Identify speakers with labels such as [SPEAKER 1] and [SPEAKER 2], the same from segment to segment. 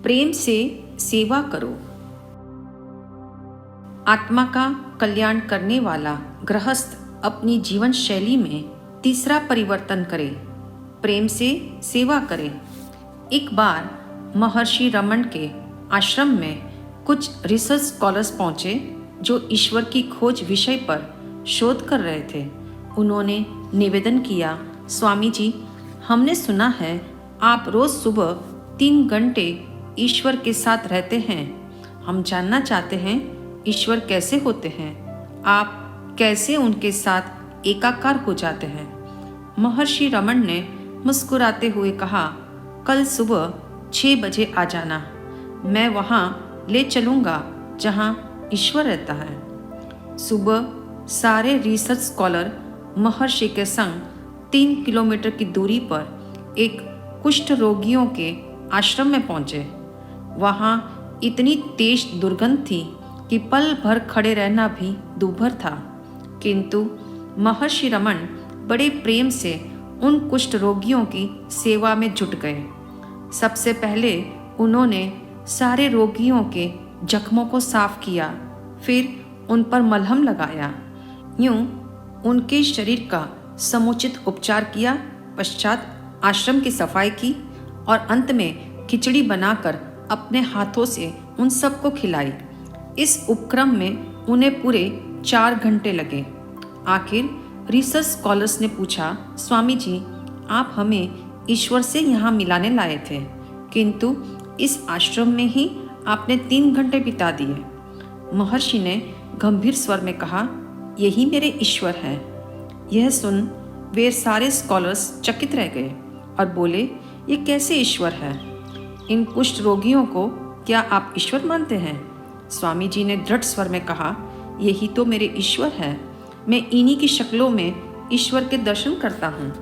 [SPEAKER 1] प्रेम से सेवा करो। आत्मा का कल्याण करने वाला गृहस्थ अपनी जीवन शैली में तीसरा परिवर्तन करे, प्रेम से सेवा करे। एक बार महर्षि रमन के आश्रम में कुछ रिसर्च स्कॉलर्स पहुंचे जो ईश्वर की खोज विषय पर शोध कर रहे थे। उन्होंने निवेदन किया, स्वामी जी, हमने सुना है आप रोज सुबह 3 घंटे ईश्वर के साथ रहते हैं। हम जानना चाहते हैं ईश्वर कैसे होते हैं, आप कैसे उनके साथ एकाकार हो जाते हैं। महर्षि रमन ने मुस्कुराते हुए कहा, कल सुबह 6 बजे आ जाना, मैं वहाँ ले चलूँगा जहाँ ईश्वर रहता है। सुबह सारे रिसर्च स्कॉलर महर्षि के संग 3 किलोमीटर की दूरी पर एक कुष्ठ रोगियों के आश्रम में पहुंचे। वहाँ इतनी तेज दुर्गंध थी कि पल भर खड़े रहना भी दूभर था, किंतु महर्षि रमन बड़े प्रेम से उन कुष्ठ रोगियों की सेवा में जुट गए। सबसे पहले उन्होंने सारे रोगियों के जख्मों को साफ किया, फिर उन पर मलहम लगाया। यूं उनके शरीर का समुचित उपचार किया, पश्चात आश्रम की सफाई की और अंत में खिचड़ी बनाकर अपने हाथों से उन सबको खिलाई। इस उपक्रम में उन्हें पूरे 4 घंटे लगे। आखिर रिसर्च स्कॉलर्स ने पूछा, स्वामी जी, आप हमें ईश्वर से यहाँ मिलाने लाए थे, किंतु इस आश्रम में ही आपने 3 घंटे बिता दिए। महर्षि ने गंभीर स्वर में कहा, यही मेरे ईश्वर है। यह सुन वे सारे स्कॉलर्स चकित रह गए और बोले, ये कैसे ईश्वर है? इन कुष्ठ रोगियों को क्या आप ईश्वर मानते हैं? स्वामी जी ने दृढ़ स्वर में कहा, यही तो मेरे ईश्वर है। मैं इन्हीं की शक्लों में ईश्वर के दर्शन करता हूँ।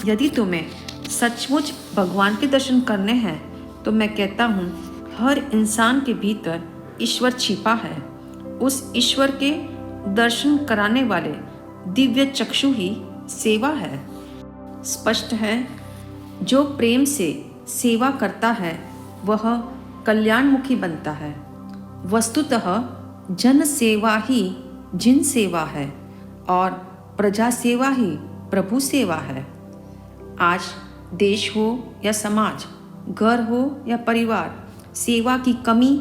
[SPEAKER 1] यदि तुम्हें सचमुच भगवान के दर्शन करने हैं तो मैं कहता हूँ, हर इंसान के भीतर ईश्वर छिपा है। उस ईश्वर के दर्शन कराने वाले दिव्य चक्षु ही सेवा है। स्पष्ट है, जो प्रेम से सेवा करता है वह कल्याणमुखी बनता है। वस्तुतः जन सेवा ही जिन सेवा है और प्रजा सेवा ही प्रभु सेवा है। आज देश हो या समाज, घर हो या परिवार, सेवा की कमी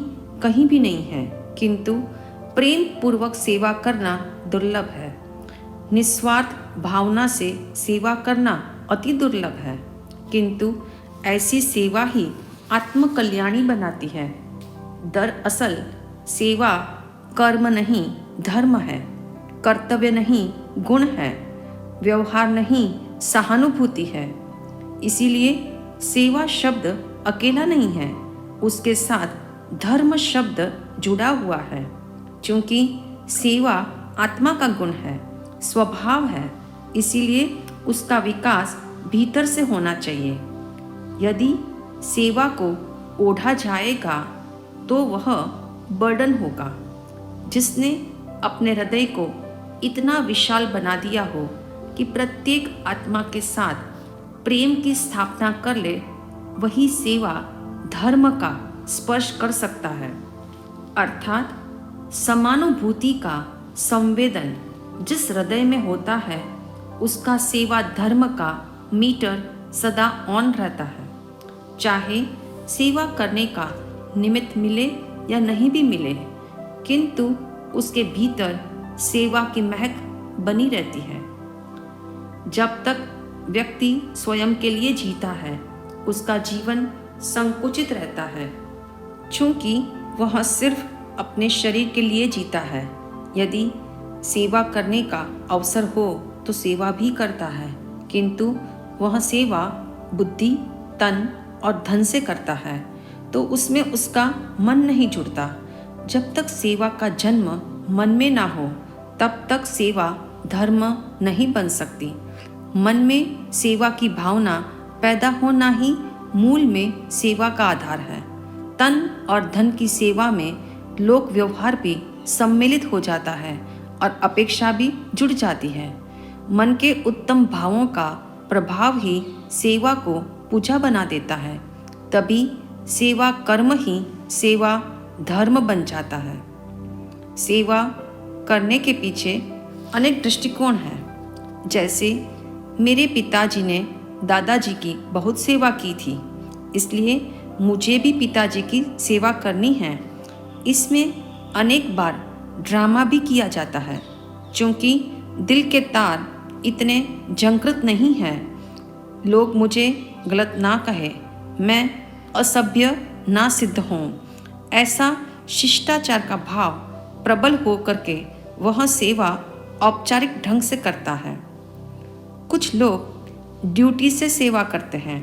[SPEAKER 1] कहीं भी नहीं है, किंतु प्रेम पूर्वक सेवा करना दुर्लभ है। निस्वार्थ भावना से सेवा करना अति दुर्लभ है, किंतु ऐसी सेवा ही आत्मकल्याणी बनाती है। दरअसल सेवा कर्म नहीं धर्म है, कर्तव्य नहीं गुण है, व्यवहार नहीं सहानुभूति है। इसीलिए सेवा शब्द अकेला नहीं है, उसके साथ धर्म शब्द जुड़ा हुआ है। क्योंकि सेवा आत्मा का गुण है, स्वभाव है, इसीलिए उसका विकास भीतर से होना चाहिए। यदि सेवा को ओढ़ा जाएगा तो वह बर्डन होगा। जिसने अपने हृदय को इतना विशाल बना दिया हो कि प्रत्येक आत्मा के साथ प्रेम की स्थापना कर ले, वही सेवा धर्म का स्पर्श कर सकता है। अर्थात समानुभूति का संवेदन जिस हृदय में होता है, उसका सेवा धर्म का मीटर सदा ऑन रहता है। चाहे सेवा करने का निमित्त मिले या नहीं भी मिले, किंतु उसके भीतर सेवा की महक बनी रहती है। जब तक व्यक्ति स्वयं के लिए जीता है, उसका जीवन संकुचित रहता है, क्योंकि वह सिर्फ अपने शरीर के लिए जीता है। यदि सेवा करने का अवसर हो तो सेवा भी करता है, किंतु वह सेवा बुद्धि, तन और धन से करता है, तो उसमें उसका मन नहीं जुड़ता। जब तक सेवा का जन्म मन में ना हो, तब तक सेवा धर्म नहीं बन सकती। मन में सेवा की भावना पैदा होना ही मूल में सेवा का आधार है। तन और धन की सेवा में लोक व्यवहार भी सम्मिलित हो जाता है और अपेक्षा भी जुड़ जाती है। मन के उत्तम भावों का प्रभाव ही सेवा को पूजा बना देता है। तभी सेवा कर्म ही सेवा धर्म बन जाता है। सेवा करने के पीछे अनेक दृष्टिकोण हैं। जैसे मेरे पिताजी ने दादाजी की बहुत सेवा की थी, इसलिए मुझे भी पिताजी की सेवा करनी है। इसमें अनेक बार ड्रामा भी किया जाता है, क्योंकि दिल के तार इतने झंकृत नहीं हैं। लोग मुझे गलत ना कहे, मैं असभ्य ना सिद्ध हों, ऐसा शिष्टाचार का भाव प्रबल हो करके वह सेवा औपचारिक ढंग से करता है। कुछ लोग ड्यूटी से सेवा करते हैं,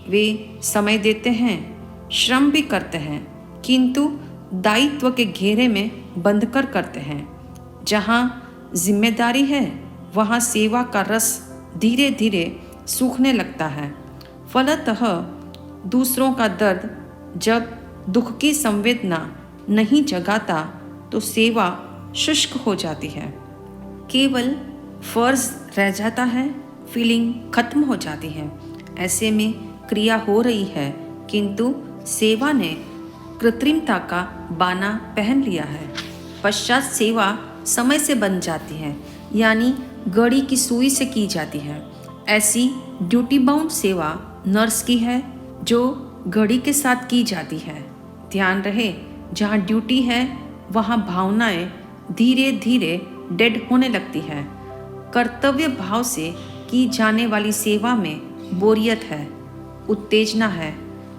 [SPEAKER 1] वे समय देते हैं, श्रम भी करते हैं, किंतु दायित्व के घेरे में बंधकर करते हैं। जहाँ जिम्मेदारी है वहाँ सेवा का रस धीरे धीरे सूखने लगता है। फलतः दूसरों का दर्द जब दुख की संवेदना नहीं जगाता तो सेवा शुष्क हो जाती है। केवल फर्ज रह जाता है, फीलिंग खत्म हो जाती है। ऐसे में क्रिया हो रही है, किंतु सेवा ने कृत्रिमता का बाना पहन लिया है। पश्चात सेवा समय से बन जाती है, यानी घड़ी की सुई से की जाती है। ऐसी ड्यूटी बाउंड सेवा नर्स की है, जो घड़ी के साथ की जाती है। ध्यान रहे, जहाँ ड्यूटी है वहाँ भावनाएं धीरे धीरे डेड होने लगती है। कर्तव्य भाव से की जाने वाली सेवा में बोरियत है, उत्तेजना है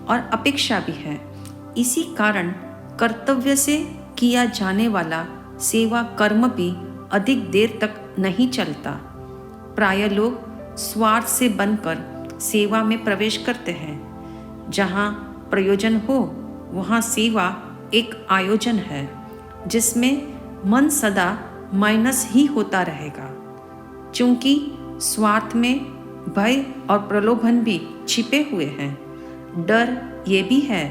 [SPEAKER 1] और अपेक्षा भी है। इसी कारण कर्तव्य से किया जाने वाला सेवा कर्म भी अधिक देर तक नहीं चलता। प्राय लोग स्वार्थ से बनकर सेवा में प्रवेश करते हैं। जहाँ प्रयोजन हो वहाँ सेवा एक आयोजन है, जिसमें मन सदा माइनस ही होता रहेगा। चूंकि स्वार्थ में भय और प्रलोभन भी छिपे हुए हैं। डर ये भी है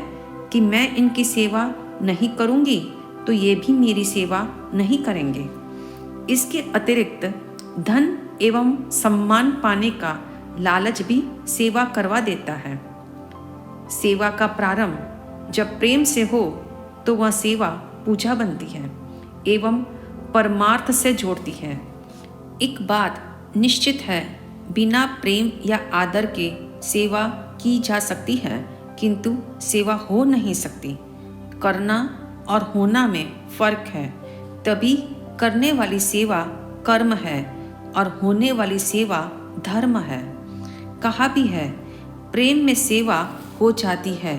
[SPEAKER 1] कि मैं इनकी सेवा नहीं करूंगी तो ये भी मेरी सेवा नहीं करेंगे। इसके अतिरिक्त धन एवं सम्मान पाने का लालच भी सेवा करवा देता है। सेवा का प्रारंभ जब प्रेम से हो तो वह सेवा पूजा बनती है एवं परमार्थ से जोड़ती है। एक बात निश्चित है, बिना प्रेम या आदर के सेवा की जा सकती है, किंतु सेवा हो नहीं सकती। करना और होना में फर्क है। तभी करने वाली सेवा कर्म है और होने वाली सेवा धर्म है। कहा भी है, प्रेम में सेवा हो जाती है,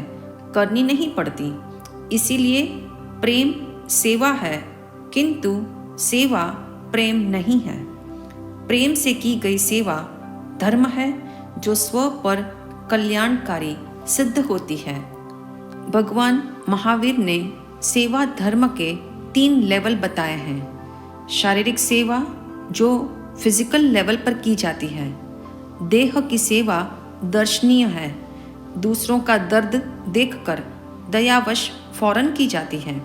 [SPEAKER 1] करनी नहीं पड़ती। इसीलिए प्रेम सेवा है, किंतु सेवा प्रेम नहीं है। प्रेम से की गई सेवा धर्म है, जो स्व पर कल्याणकारी सिद्ध होती है। भगवान महावीर ने सेवा धर्म के 3 लेवल बताए हैं। शारीरिक सेवा जो फिजिकल लेवल पर की जाती है। देह की सेवा दर्शनीय है, दूसरों का दर्द देखकर दयावश फौरन की जाती है।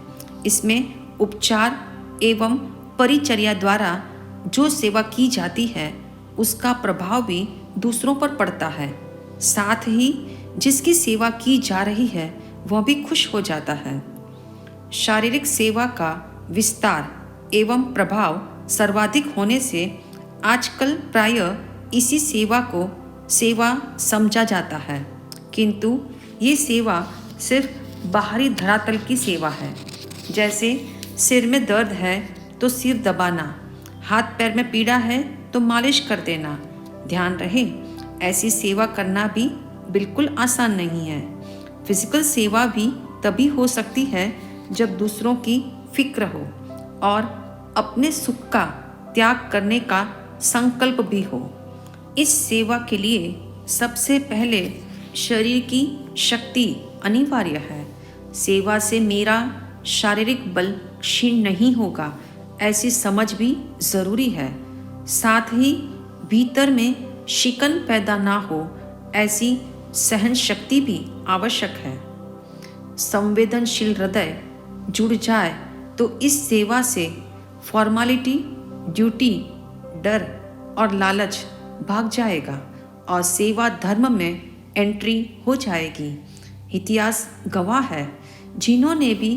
[SPEAKER 1] इसमें उपचार एवं परिचर्या द्वारा जो सेवा की जाती है उसका प्रभाव भी दूसरों पर पड़ता है। साथ ही जिसकी सेवा की जा रही है वह भी खुश हो जाता है। शारीरिक सेवा का विस्तार एवं प्रभाव सर्वाधिक होने से आजकल प्राय इसी सेवा को सेवा समझा जाता है, किंतु ये सेवा सिर्फ बाहरी धरातल की सेवा है। जैसे सिर में दर्द है तो सिर दबाना, हाथ पैर में पीड़ा है तो मालिश कर देना। ध्यान रहे, ऐसी सेवा करना भी बिल्कुल आसान नहीं है। फिजिकल सेवा भी तभी हो सकती है जब दूसरों की फिक्र हो और अपने सुख का त्याग करने का संकल्प भी हो। इस सेवा के लिए सबसे पहले शरीर की शक्ति अनिवार्य है। सेवा से मेरा शारीरिक बल क्षीण नहीं होगा, ऐसी समझ भी जरूरी है। साथ ही भीतर में शिकन पैदा ना हो, ऐसी सहन शक्ति भी आवश्यक है। संवेदनशील हृदय जुड़ जाए तो इस सेवा से फॉर्मालिटी, ड्यूटी, डर और लालच भाग जाएगा और सेवा धर्म में एंट्री हो जाएगी। इतिहास गवाह है, जिन्होंने भी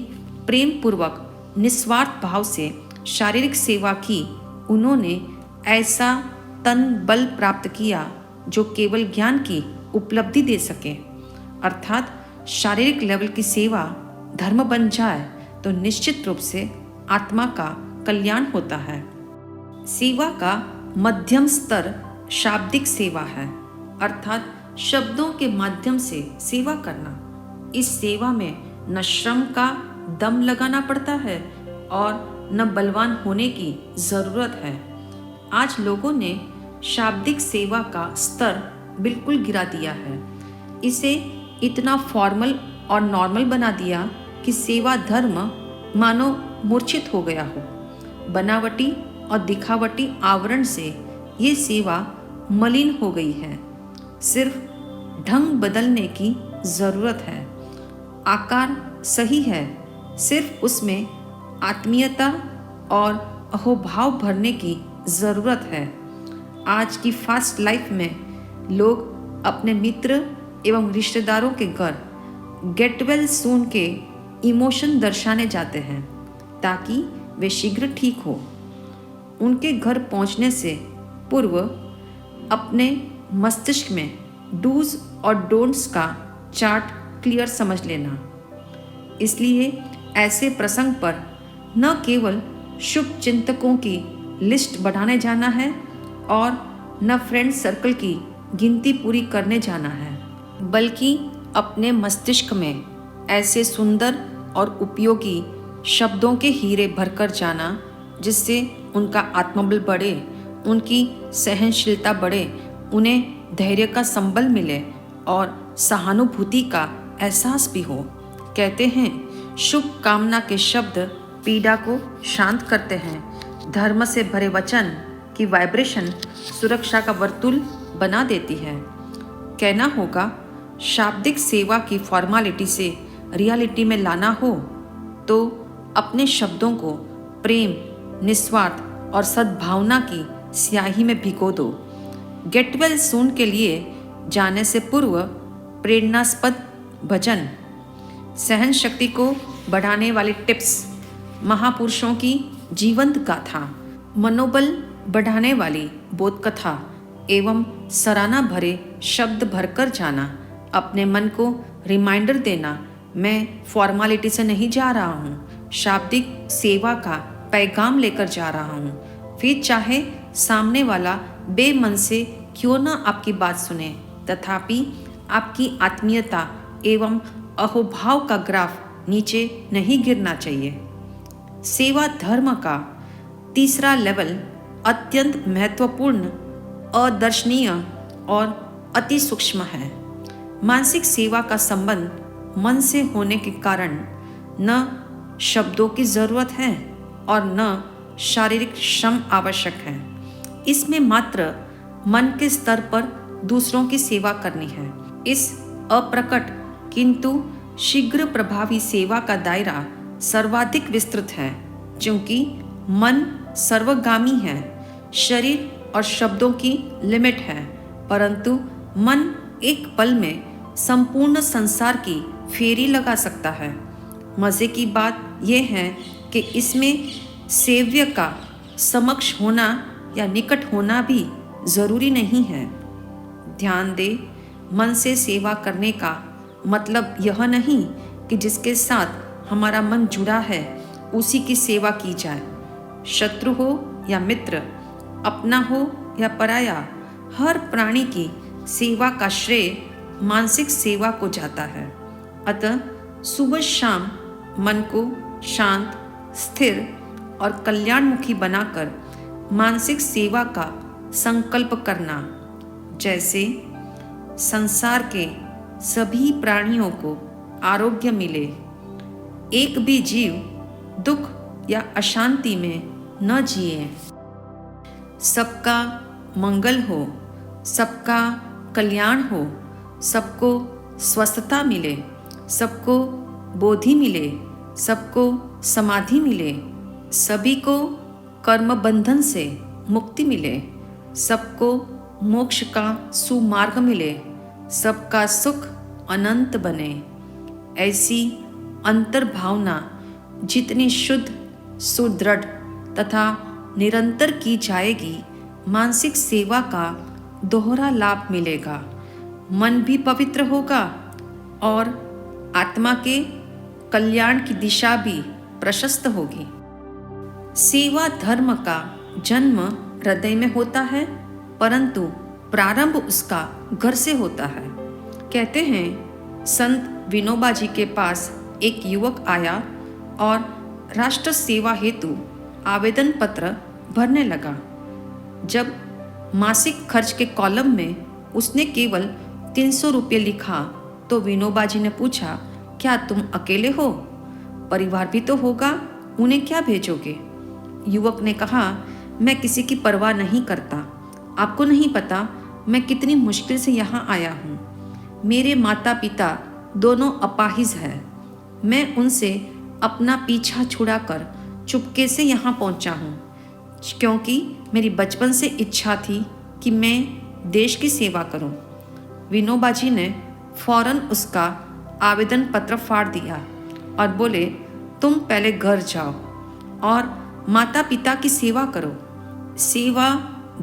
[SPEAKER 1] प्रेम पूर्वक निस्वार्थ भाव से शारीरिक सेवा की, उन्होंने ऐसा तन बल प्राप्त किया जो केवल ज्ञान की उपलब्धि दे सके। अर्थात शारीरिक लेवल की सेवा धर्म बन जाए तो निश्चित रूप से आत्मा का कल्याण होता है। सेवा का मध्यम स्तर शाब्दिक सेवा है, अर्थात शब्दों के माध्यम से सेवा करना। इस सेवा में न श्रम का दम लगाना पड़ता है और न बलवान होने की ज़रूरत है। आज लोगों ने शाब्दिक सेवा का स्तर बिल्कुल गिरा दिया है। इसे इतना फॉर्मल और नॉर्मल बना दिया कि सेवा धर्म मानो मूर्छित हो गया हो। बनावटी और दिखावटी आवरण से ये सेवा मलिन हो गई है। सिर्फ ढंग बदलने की ज़रूरत है। आकार सही है, सिर्फ उसमें आत्मीयता और अहोभाव भरने की ज़रूरत है। आज की फास्ट लाइफ में लोग अपने मित्र एवं रिश्तेदारों के घर गेट वेल सून के इमोशन दर्शाने जाते हैं ताकि वे शीघ्र ठीक हो। उनके घर पहुंचने से पूर्व अपने मस्तिष्क में डूज और डोंट्स का चार्ट क्लियर समझ लेना। इसलिए ऐसे प्रसंग पर न केवल शुभ चिंतकों की लिस्ट बढ़ाने जाना है और न फ्रेंड सर्कल की गिनती पूरी करने जाना है, बल्कि अपने मस्तिष्क में ऐसे सुंदर और उपयोगी शब्दों के हीरे भरकर जाना जिससे उनका आत्मबल बढ़े, उनकी सहनशीलता बढ़े, उन्हें धैर्य का संबल मिले और सहानुभूति का एहसास भी हो। कहते हैं शुभ कामना के शब्द पीड़ा को शांत करते हैं। धर्म से भरे वचन की वाइब्रेशन सुरक्षा का वर्तुल बना देती है। कहना होगा शाब्दिक सेवा की फॉर्मालिटी से रियलिटी में लाना हो तो अपने शब्दों को प्रेम, निस्वार्थ और सद्भावना की स्याही में भिगो दो। गेट वेल सून के लिए जाने से पूर्व प्रेरणास्पद भजन, सहन शक्ति को बढ़ाने वाली टिप्स, महापुरुषों की जीवंत गाथा, मनोबल बढ़ाने वाली बोध कथा एवं सराहना भरे शब्द भरकर जाना। अपने मन को रिमाइंडर देना, मैं फॉर्मालिटी से नहीं जा रहा हूँ, शाब्दिक सेवा का पैगाम लेकर जा रहा हूँ। फिर चाहे सामने वाला बेमन से क्यों ना आपकी बात सुने, तथापि आपकी आत्मीयता एवं अहोभाव का ग्राफ नीचे नहीं गिरना चाहिए। सेवा धर्म का तीसरा लेवल अत्यंत महत्वपूर्ण, अदर्शनीय और अति सूक्ष्म है। मानसिक सेवा का संबंध मन से होने के कारण न शब्दों की ज़रूरत है और न शारीरिक श्रम आवश्यक है। इसमें मात्र मन के स्तर पर दूसरों की सेवा करनी है। इस अप्रकट किंतु शीघ्र प्रभावी सेवा का दायरा सर्वाधिक विस्तृत है, क्योंकि मन सर्वगामी है। शरीर और शब्दों की लिमिट है, परंतु मन एक पल में संपूर्ण संसार की फेरी लगा सकता है। मज़े की बात यह है कि इसमें सेव्य का समक्ष होना या निकट होना भी ज़रूरी नहीं है। ध्यान दे, मन से सेवा करने का मतलब यह नहीं कि जिसके साथ हमारा मन जुड़ा है उसी की सेवा की जाए। शत्रु हो या मित्र, अपना हो या पराया, हर प्राणी की सेवा का श्रेय मानसिक सेवा को जाता है। अतः सुबह शाम मन को शांत, स्थिर और कल्याणमुखी बनाकर मानसिक सेवा का संकल्प करना, जैसे संसार के सभी प्राणियों को आरोग्य मिले, एक भी जीव दुख या अशांति में न जिए, सबका मंगल हो, सबका कल्याण हो, सबको स्वस्थता मिले, सबको बोधि मिले, सबको समाधि मिले, सभी को कर्म बंधन से मुक्ति मिले, सबको मोक्ष का सुमार्ग मिले, सबका सुख अनंत बने। ऐसी अंतर्भावना जितनी शुद्ध, सुदृढ़ तथा निरंतर की जाएगी, मानसिक सेवा का दोहरा लाभ मिलेगा। मन भी पवित्र होगा और आत्मा के कल्याण की दिशा भी प्रशस्त होगी। सेवा धर्म का जन्म हृदय में होता है, परंतु प्रारंभ उसका घर से होता है। कहते हैं संत विनोबा जी के पास एक युवक आया और राष्ट्र सेवा हेतु आवेदन पत्र भरने लगा। जब मासिक खर्च के कॉलम में उसने केवल 300 रुपये लिखा तो विनोबा जी ने पूछा, क्या तुम अकेले हो? परिवार भी तो होगा, उन्हें क्या भेजोगे? युवक ने कहा, मैं किसी की परवाह नहीं करता। आपको नहीं पता मैं कितनी मुश्किल से यहाँ आया हूँ। मेरे माता पिता दोनों अपाहिज हैं। मैं उनसे अपना पीछा छुड़ाकर चुपके से यहाँ पहुँचा हूँ, क्योंकि मेरी बचपन से इच्छा थी कि मैं देश की सेवा करूँ। विनोबा जी ने फौरन उसका आवेदन पत्र फाड़ दिया और बोले, तुम पहले घर जाओ और माता पिता की सेवा करो। सेवा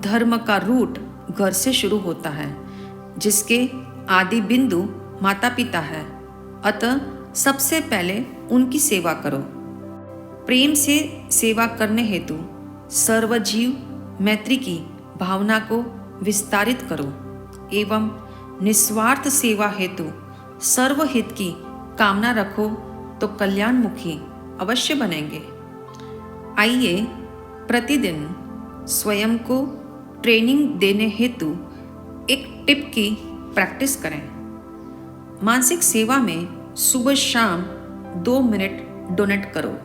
[SPEAKER 1] धर्म का रूट घर से शुरू होता है, जिसके आदि बिंदु माता पिता है। अतः सबसे पहले उनकी सेवा करो। प्रेम से सेवा करने हेतु सर्वजीव मैत्री की भावना को विस्तारित करो एवं निस्वार्थ सेवा हेतु सर्वहित की कामना रखो तो कल्याणमुखी अवश्य बनेंगे। आइए प्रतिदिन स्वयं को ट्रेनिंग देने हेतु एक टिप की प्रैक्टिस करें। मानसिक सेवा में सुबह शाम 2 मिनट डोनेट करो।